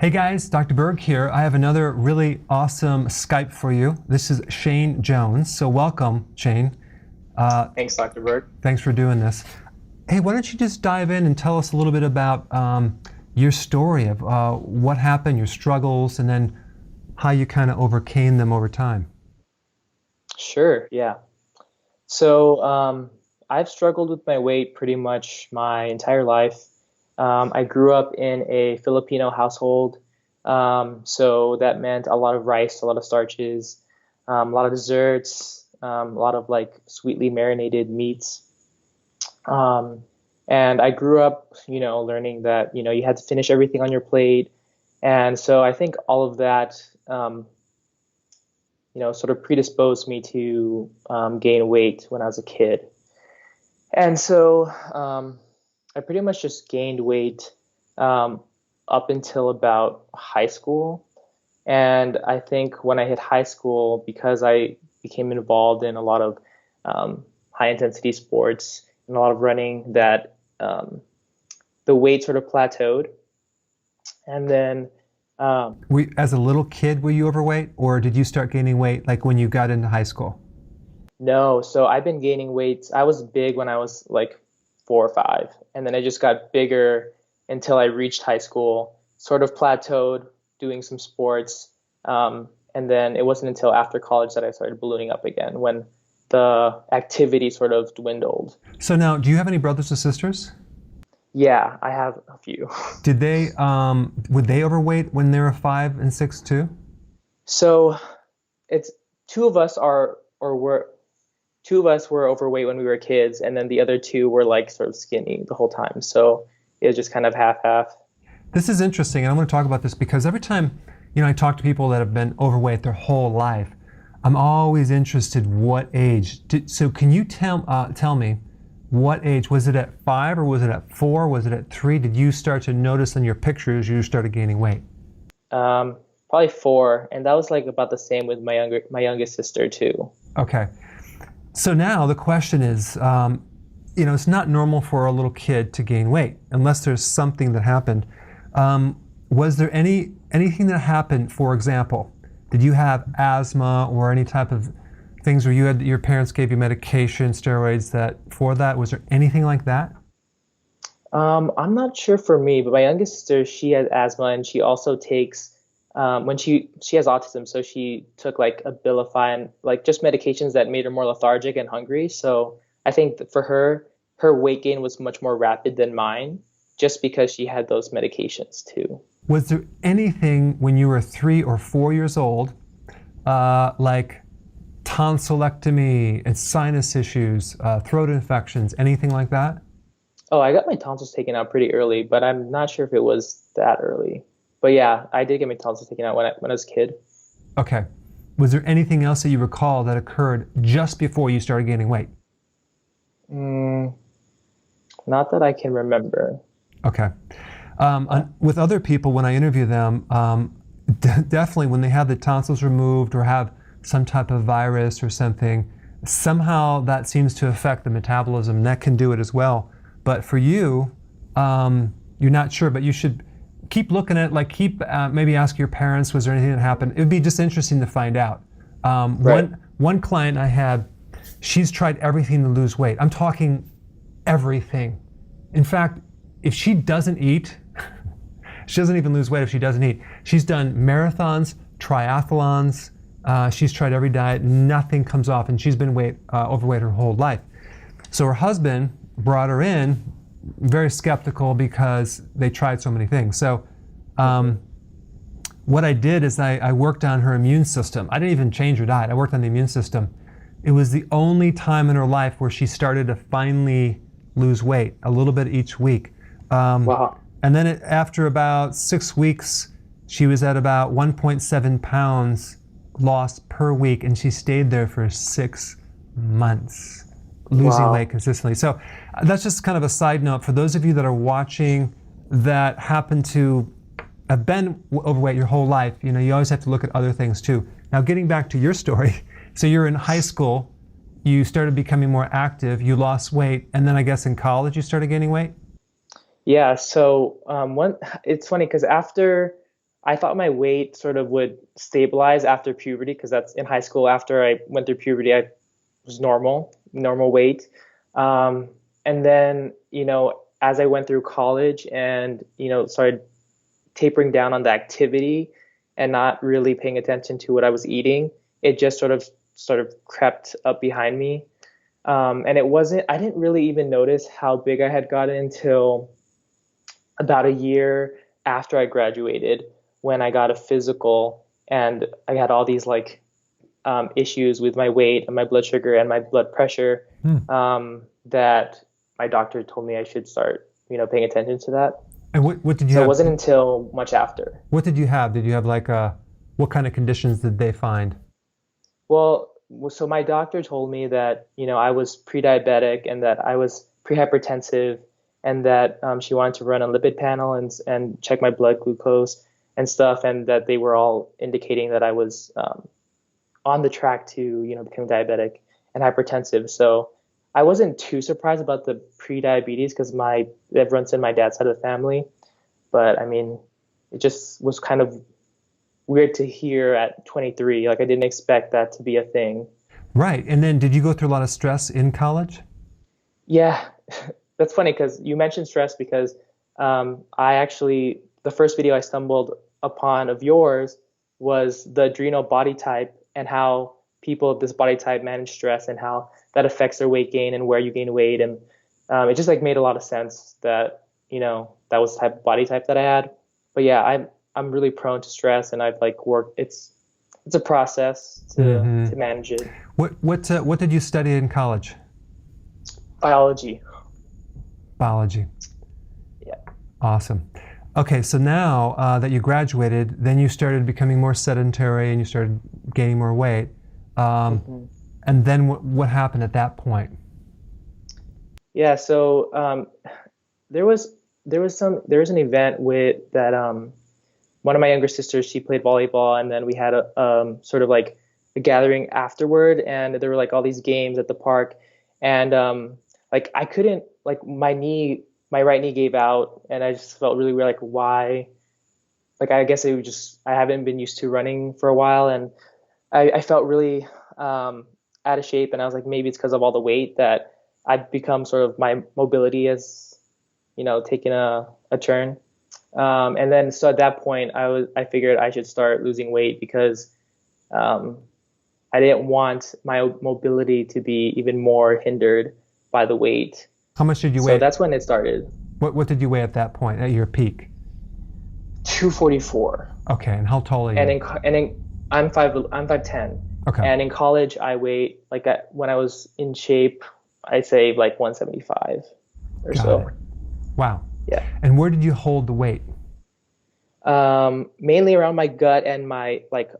Hey guys, Dr. Berg here. I have another really awesome Skype for you. This is Shane Jones. So welcome, Shane. Thanks, Dr. Berg. Thanks for doing this. Hey, why don't you just dive in and tell us a little bit about your story of what happened, your struggles, and then how you kind of overcame them over time. Sure, yeah. So I've struggled with my weight pretty much my entire life. I grew up in a Filipino household, so that meant a lot of rice, a lot of starches, a lot of desserts, a lot of like sweetly marinated meats. And I grew up, learning that, you had to finish everything on your plate. And so I think all of that, sort of predisposed me to gain weight when I was a kid. And so I pretty much just gained weight up until about high school. And I think when I hit high school, because I became involved in a lot of high intensity sports and a lot of running, that the weight sort of plateaued. And then As a little kid, were you overweight, or did you start gaining weight like when you got into high school? no, so I've been gaining weight. I was big when I was like 4 or 5, and then I just got bigger until I reached high school, sort of plateaued doing some sports. And then it wasn't until after college that I started ballooning up again when the activity sort of dwindled. So now, do you have any brothers or sisters? Yeah, I have a few. Did they, were they overweight when they were 5 and 6 too? So it's two of us were overweight when we were kids, and then the other two were like sort of skinny the whole time. So it was just kind of half-half. This is interesting, and I'm going to talk about this because every time, I talk to people that have been overweight their whole life, I'm always interested what age. So can you tell me what age? Was it at 5 or was it at 4? Was it at 3? Did you start to notice in your pictures you started gaining weight? Probably 4, and that was like about the same with my youngest sister too. Okay. So now the question is, it's not normal for a little kid to gain weight unless there's something that happened. Was there anything that happened, for example? Did you have asthma or any type of things where your parents gave you medication, steroids for that? Was there anything like that? I'm not sure for me, but my youngest sister, she has asthma, and she also takes when she has autism, so she took like Abilify and like just medications that made her more lethargic and hungry. So I think that for her weight gain was much more rapid than mine, just because she had those medications too. Was there anything when you were 3 or 4 years old, like tonsillectomy and sinus issues, throat infections, anything like that? Oh, I got my tonsils taken out pretty early, but I'm not sure if it was that early. But yeah, I did get my tonsils taken out when I was a kid. Okay. Was there anything else that you recall that occurred just before you started gaining weight? Not that I can remember. Okay. With other people, when I interview them, definitely when they have the tonsils removed or have some type of virus or something, somehow that seems to affect the metabolism. That can do it as well. But for you, you're not sure, but you should keep looking at it, maybe ask your parents, was there anything that happened? It would be just interesting to find out. Right. One client I had, she's tried everything to lose weight. I'm talking everything. In fact, if she doesn't eat, she doesn't even lose weight if she doesn't eat. She's done marathons, triathlons, she's tried every diet, nothing comes off, and she's been overweight her whole life. So her husband brought her in, very skeptical because they tried so many things. So what I did is I worked on her immune system. I didn't even change her diet. I worked on the immune system. It was the only time in her life where she started to finally lose weight, a little bit each week. Wow. And then after about 6 weeks, she was at about 1.7 pounds lost per week, and she stayed there for 6 months. Losing weight consistently. So that's just kind of a side note for those of you that are watching that happen to have been overweight your whole life. You always have to look at other things too. Now, getting back to your story, so you're in high school, you started becoming more active, you lost weight, and then I guess in college you started gaining weight? Yeah, so it's funny because after I thought my weight sort of would stabilize after puberty because that's in high school. After I went through puberty, I was normal weight. Um, and then, as I went through college and, started tapering down on the activity and not really paying attention to what I was eating, it just sort of crept up behind me. And I didn't really even notice how big I had gotten until about a year after I graduated when I got a physical and I had all these like issues with my weight and my blood sugar and my blood pressure that my doctor told me I should start, paying attention to that. And what did you So it have? wasn't until much after. What did you have? Did you have like what kind of conditions did they find? Well, so my doctor told me that, I was pre-diabetic and that I was pre-hypertensive and that she wanted to run a lipid panel and check my blood glucose and stuff, and that they were all indicating that I was on the track to, become diabetic and hypertensive. So I wasn't too surprised about the pre-diabetes because everyone's in my dad's side of the family. But I mean, it just was kind of weird to hear at 23. Like I didn't expect that to be a thing. Right. And then did you go through a lot of stress in college? Yeah, that's funny because you mentioned stress because the first video I stumbled upon of yours was the adrenal body type and how people of this body type manage stress and how that affects their weight gain and where you gain weight. And it just like made a lot of sense that, that was the type of body type that I had. But yeah, I'm really prone to stress and I've like worked, it's a process to manage it. What did you study in college? Biology. Biology. Yeah. Awesome. Okay, so now that you graduated, then you started becoming more sedentary and you started gaining more weight. And then what happened at that point? Yeah, so there was an event with that one of my younger sisters, she played volleyball, and then we had a sort of like a gathering afterward, and there were like all these games at the park, and like I couldn't, like my right knee gave out, and I just felt really weird, like why, like I guess I haven't been used to running for a while, and I felt really out of shape, and I was like maybe it's because of all the weight that I'd become sort of my mobility has, taken a turn. And then so at that point I figured I should start losing weight because I didn't want my mobility to be even more hindered by the weight. How much did you weigh? So that's when it started. What did you weigh at that point, at your peak? 244. Okay, and how tall are you? I'm 5'10". Okay. And in college I weighed when I was in shape, I'd say like 175 or Got so. it. Wow. Yeah. And where did you hold the weight? Mainly around my gut and my like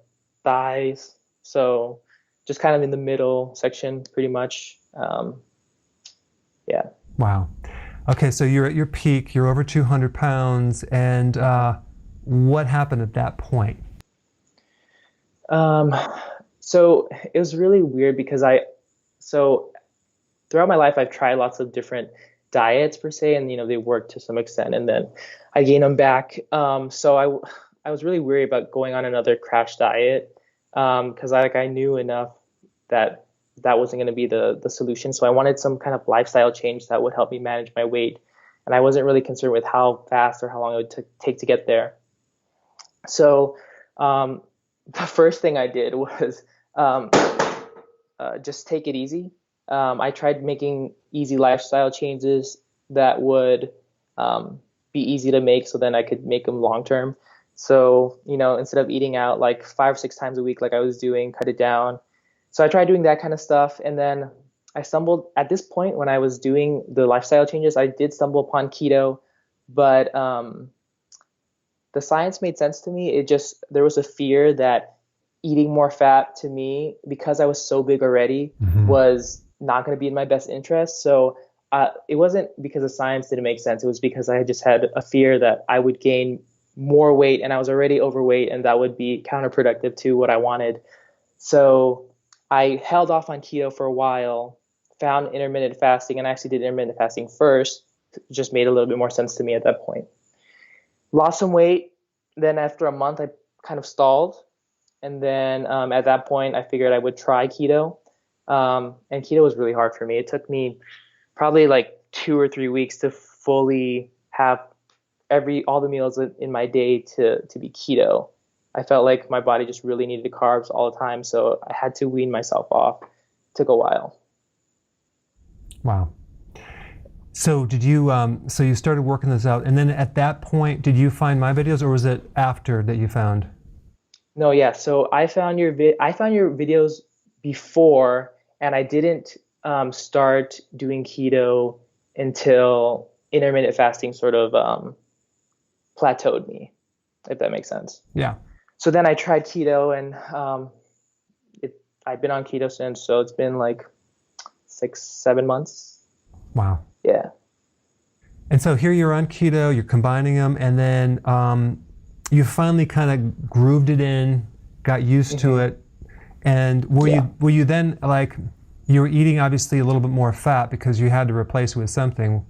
thighs. So just kind of in the middle section, pretty much. Yeah. Wow. Okay, so you're at your peak, you're over 200 pounds, and what happened at that point? So it was really weird because so throughout my life, I've tried lots of different diets per se, and they work to some extent, and then I gain them back. So I was really worried about going on another crash diet because I knew enough that wasn't going to be the solution. So I wanted some kind of lifestyle change that would help me manage my weight, and I wasn't really concerned with how fast or how long it would take to get there. So the first thing I did was just take it easy. I tried making easy lifestyle changes that would be easy to make so then I could make them long term. So, instead of eating out like 5 or 6 times a week like I was doing, cut it down. So I tried doing that kind of stuff. And then I stumbled at this point when I was doing the lifestyle changes, I did stumble upon keto, but the science made sense to me. There was a fear that eating more fat to me, because I was so big already, was not going to be in my best interest. So it wasn't because the science didn't make sense. It was because I just had a fear that I would gain more weight and I was already overweight and that would be counterproductive to what I wanted. So I held off on keto for a while, found intermittent fasting, and I actually did intermittent fasting first. It just made a little bit more sense to me at that point. Lost some weight, then after a month, I kind of stalled. And then at that point, I figured I would try keto. And keto was really hard for me. It took me probably like 2 or 3 weeks to fully have all the meals in my day to be keto. I felt like my body just really needed carbs all the time, so I had to wean myself off. It took a while. Wow. So did you, so you started working this out, and then at that point, did you find my videos, or was it after that you found? No, yeah. So I found your videos before, and I didn't start doing keto until intermittent fasting sort of plateaued me, if that makes sense. Yeah. So then I tried keto, and I've been on keto since. So it's been like 6, 7 months. Wow. Yeah. And so here you're on keto, you're combining them, and then you finally kind of grooved it in, got used to it, and were you then like, you were eating obviously a little bit more fat because you had to replace it with something,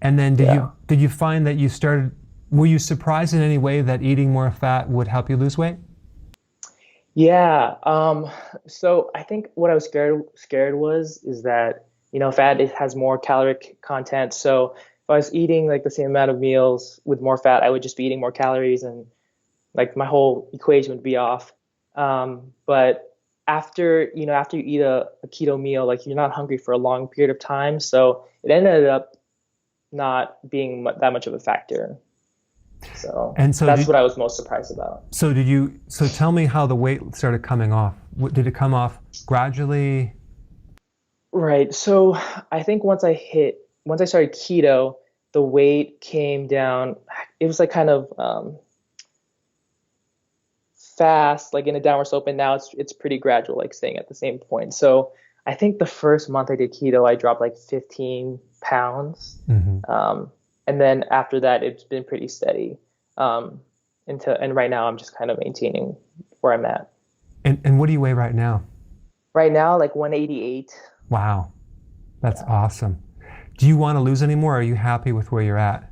and then did you find that you started? Were you surprised in any way that eating more fat would help you lose weight? Yeah. So I think what I was scared is that, fat, it has more caloric content. So if I was eating like the same amount of meals with more fat, I would just be eating more calories, and like my whole equation would be off. But after you eat a keto meal, like you're not hungry for a long period of time. So it ended up not being that much of a factor. So that's what I was most surprised about. So tell me how the weight started coming off. Did it come off gradually? Right. So I think once I started keto, the weight came down. It was like kind of fast, like in a downward slope, and now it's pretty gradual, like staying at the same point. So I think the first month I did keto, I dropped like 15 pounds. And then after that, it's been pretty steady. And right now I'm just kind of maintaining where I'm at. And what do you weigh right now? Right now, like 188. Wow. That's awesome. Do you want to lose any more, or are you happy with where you're at?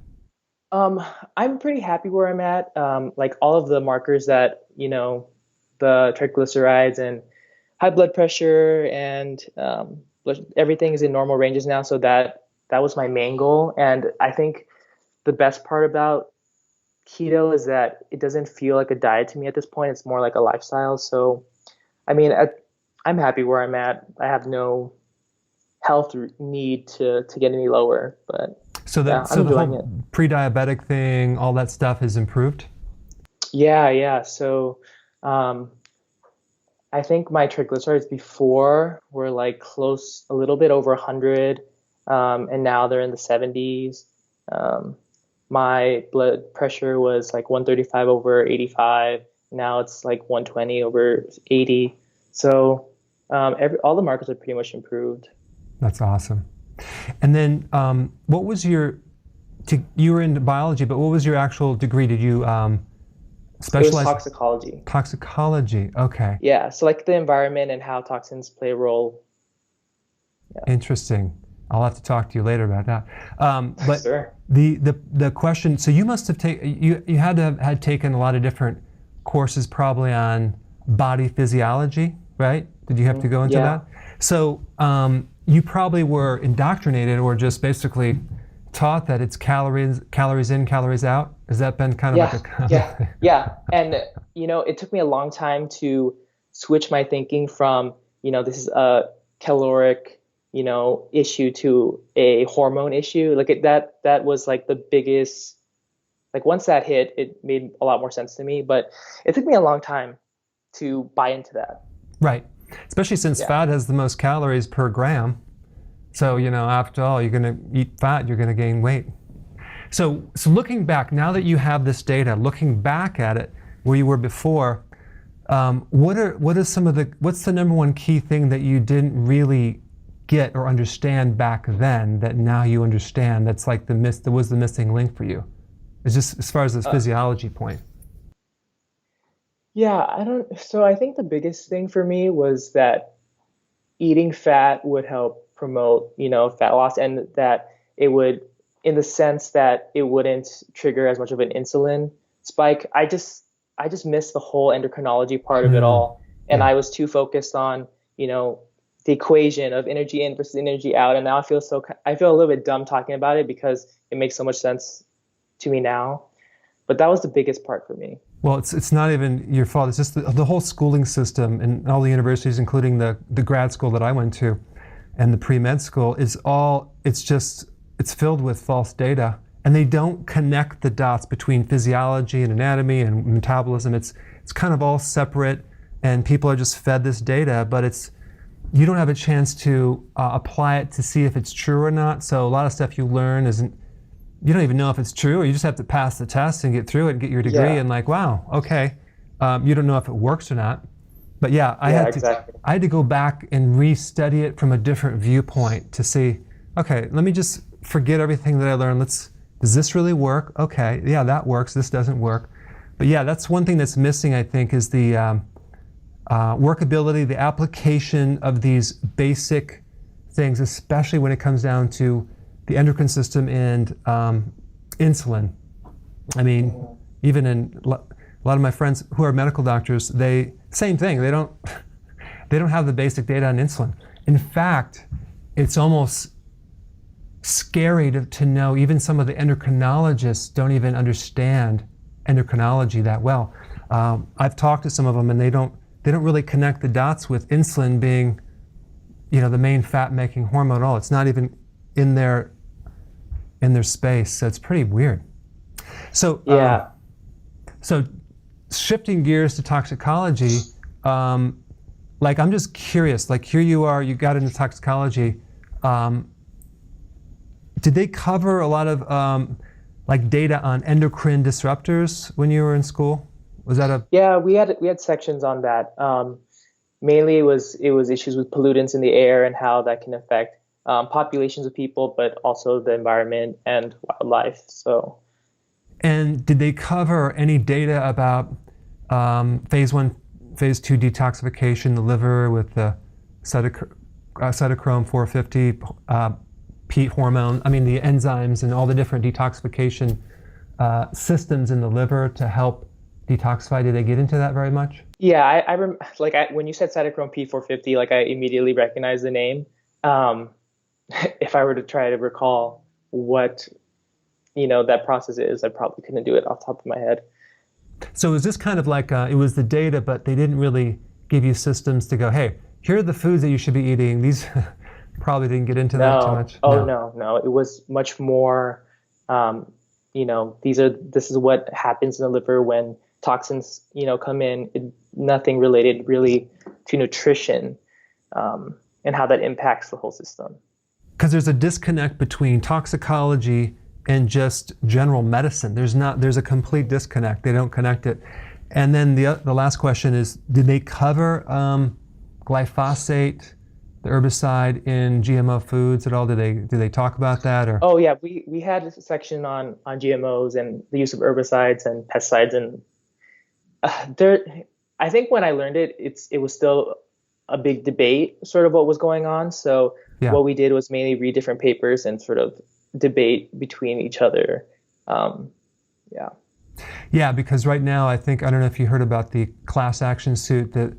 I'm pretty happy where I'm at. Like all of the markers that, the triglycerides and high blood pressure and everything is in normal ranges now. So that was my main goal. And I think the best part about keto is that it doesn't feel like a diet to me at this point. It's more like a lifestyle. So, I mean, I'm happy where I'm at. I have no health need to get any lower, but so the whole pre-diabetic thing, all that stuff has improved? Yeah. So, I think my triglycerides before were like close, a little bit over 100, and now they're in the 70s. My blood pressure was like 135 over 85. Now it's like 120 over 80. So all the markers are pretty much improved. That's awesome. And then what was you were into biology, but what was your actual degree? Did you specialize? It was toxicology. Toxicology, okay. Yeah, so like the environment and how toxins play a role. Yeah. Interesting. I'll have to talk to you later about that. But sure. The question, so you must have you had to have had taken a lot of different courses probably on body physiology, right? Did you have to go into that? So you probably were indoctrinated or just basically taught that it's calories in, calories out. Has that been kind of Yeah. And it took me a long time to switch my thinking from, this is a caloric, issue to a hormone issue. Like that was like the biggest, like once that hit, it made a lot more sense to me, but it took me a long time to buy into that. Right. Especially since fat has the most calories per gram. So, after all, you're going to eat fat, you're going to gain weight. So looking back, now that you have this data, looking back at it where you were before, what's the number one key thing that you didn't really get or understand back then that now you understand that's like that was the missing link for you? It's just as far as this physiology point. So I think the biggest thing for me was that eating fat would help promote, fat loss, and that it would, in the sense that it wouldn't trigger as much of an insulin spike. I just missed the whole endocrinology part of it Mm, all, and yeah. I was too focused on, the equation of energy in versus energy out. And now I feel a little bit dumb talking about it because it makes so much sense to me now. But that was the biggest part for me. Well, it's not even your fault. It's just the whole schooling system and all the universities, including the grad school that I went to and the pre-med school, it's filled with false data. And they don't connect the dots between physiology and anatomy and metabolism. It's kind of all separate, and people are just fed this data, but you don't have a chance to apply it to see if it's true or not. So a lot of stuff you learn you don't even know if it's true, or you just have to pass the test and get through it and get your degree, Yeah. and like, wow, okay. You don't know if it works or not. But yeah, Exactly. I had to go back and re-study it from a different viewpoint to see, okay, let me just forget everything that I learned. Does this really work? Okay, yeah, that works. This doesn't work. But yeah, that's one thing that's missing, I think, is the workability, the application of these basic things, especially when it comes down to the endocrine system and insulin. I mean, even in a lot of my friends who are medical doctors, same thing. They don't have the basic data on insulin. In fact, it's almost scary to know even some of the endocrinologists don't even understand endocrinology that well. I've talked to some of them, and they don't really connect the dots with insulin being, the main fat-making hormone at all. It's not even in their space, so it's pretty weird. So Yeah. So shifting gears to toxicology, like I'm just curious. Like here you are, you got into toxicology. Did they cover a lot of like data on endocrine disruptors when you were in school? Was that Yeah, we had sections on that. Mainly it was issues with pollutants in the air and how that can affect populations of people, but also the environment and wildlife. So, And did they cover any data about phase 1, phase 2 detoxification, the liver with the cytochrome 450, peat hormone, I mean the enzymes and all the different detoxification systems in the liver to help detoxify? Did they get into that very much? yeah, when you said cytochrome P450, like I immediately recognized the name. Um, if I were to try to recall what that process is, I probably couldn't do it off the top of my head. So is this kind of like it was the data, but they didn't really give you systems to go, hey, here are the foods that you should be eating. These probably didn't get into that too No. much. Oh, No. no. It was much more, this is what happens in the liver when toxins, come in. Nothing related really to nutrition, and how that impacts the whole system. Because there's a disconnect between toxicology and just general medicine. There's a complete disconnect. They don't connect it. And then the last question is, did they cover glyphosate, the herbicide in GMO foods at all? Did they talk about that or? Oh yeah, we had a section on GMOs and the use of herbicides and pesticides, and there. I think when I learned it, it was still a big debate, sort of what was going on. So Yeah. what we did was mainly read different papers and sort of debate between each other. Yeah. Yeah, because right now I don't know if you heard about the class action suit that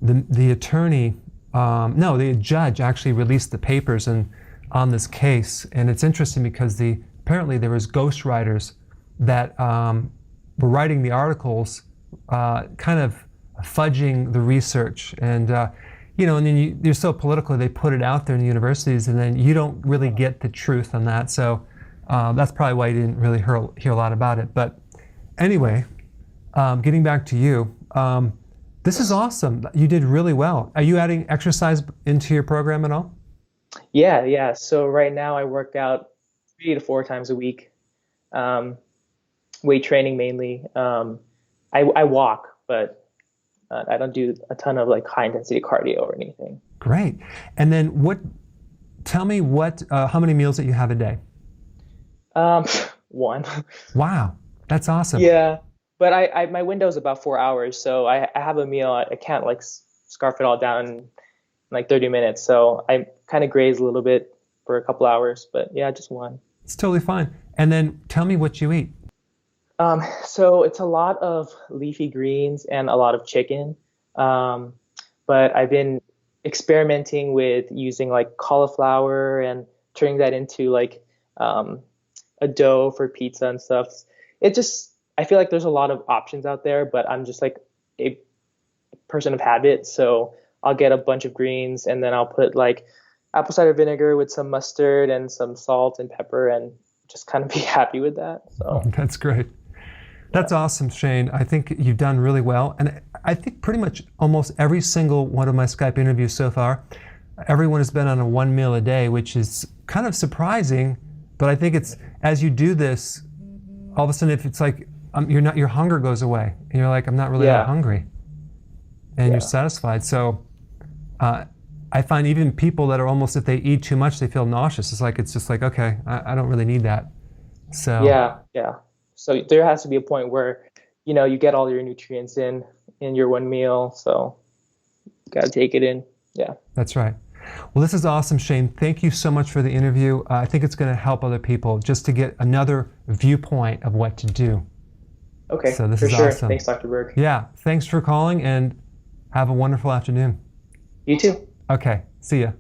the attorney, no, the judge actually released the papers on this case, and it's interesting because apparently there was ghostwriters that were writing the articles, kind of fudging the research, and and then you're so political, they put it out there in the universities, and then you don't really get the truth on that. So that's probably why you didn't really hear a lot about it. But anyway, getting back to you, this is awesome. You did really well. Are you adding exercise into your program at all? Yeah. So right now I work out 3 to 4 times a week. Weight training mainly. I walk, but I don't do a ton of like high intensity cardio or anything. Great. And then tell me how many meals that you have a day? One. Wow, that's awesome. Yeah, but my window is about 4 hours, so I have a meal. I can't like scarf it all down in like 30 minutes, so I kind of graze a little bit for a couple hours. But yeah, just one. It's totally fine. And then tell me what you eat. So it's a lot of leafy greens and a lot of chicken. Um, but I've been experimenting with using like cauliflower and turning that into like um, a dough for pizza and stuff. It just, I feel like there's a lot of options out there, but I'm just like a person of habit. So I'll get a bunch of greens and then I'll put like apple cider vinegar with some mustard and some salt and pepper and just kind of be happy with that. So That's great. That's awesome, Shane. I think you've done really well. And I think pretty much almost every single one of my Skype interviews so far, everyone has been on a 1 meal a day, which is kind of surprising. But I think it's, as you do this, all of a sudden, if it's like, your hunger goes away. And you're like, I'm not really that hungry. And you're satisfied. So I find even people that are almost, if they eat too much, they feel nauseous. It's just like, okay, I don't really need that. So yeah. So there has to be a point where, you get all your nutrients in your one meal. So you got to take it in. Yeah. That's right. Well, this is awesome, Shane. Thank you so much for the interview. I think it's going to help other people just to get another viewpoint of what to do. Okay, so this for is sure. awesome. Thanks, Dr. Berg. Yeah, thanks for calling and have a wonderful afternoon. You too. Okay, see ya.